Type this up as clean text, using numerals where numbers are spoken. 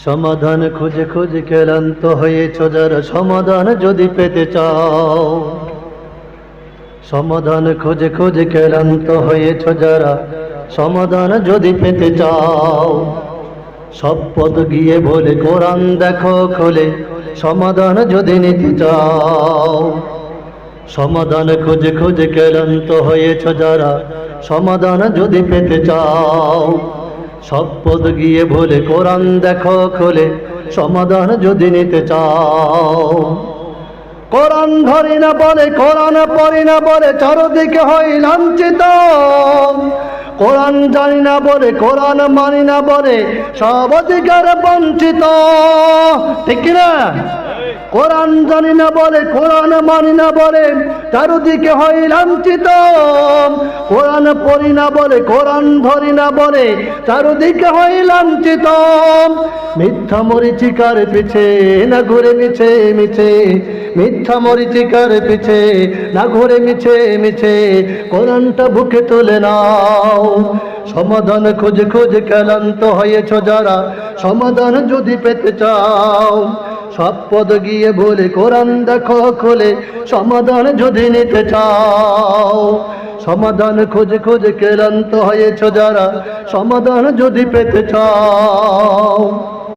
সমাধান খুঁজে খুঁজে ক্লান্ত হয়েছ যারা, সমাধান যদি পেতে চাও। সমাধান খুঁজে খুঁজে ক্লান্ত হয়েছ যারা, সমাধান যদি পেতে চাও। সব পথ গিয়ে বলে কোরআন দেখো খুলে, সমাধান যদি নিতে চাও। সমাধান খুঁজে খুঁজে ক্লান্ত হয়েছ যারা, সমাধান যদি পেতে চাও। সব পথ গিয়ে বলে কোরআন দেখো খুলে, সমাধান যদি নিতে চাও। কোরআন ধরি না বলে, কোরআন পড়ি না বলে, চারদিকে হয় লাঞ্ছিত। কোরআন জানি না বলে, কোরআন মানি না বলে, সব অধিকার বঞ্চিত। ঠিক না? কোরআন জানি না বলে, কোরআন মানি না বলে, চারদিকে হয় লাঞ্ছিত। কোরআন পড়ি না বলে, কোরআন ধরি না বলে, চারদিকে হয় লাঞ্ছিত। মিথ্যা মরীচিকার পিছে না ঘুরে মিছে মিছে, মিথ্যা মরীচিকার পিছে না ঘুরে মিছে মিছে, কোরআনটা বুকে তুলে নাও। সমাধান খুঁজে খুঁজে ক্লান্ত হয়েছ যারা, সমাধান যদি পেতে চাও। সব পদ গিয়ে বলে কোরআন দেখো খুলে, সমাধান যদি নিতে চাও। সমাধান খুঁজে খুঁজে ক্লান্ত হয়েছ যারা, সমাধান যদি পেতে চাও।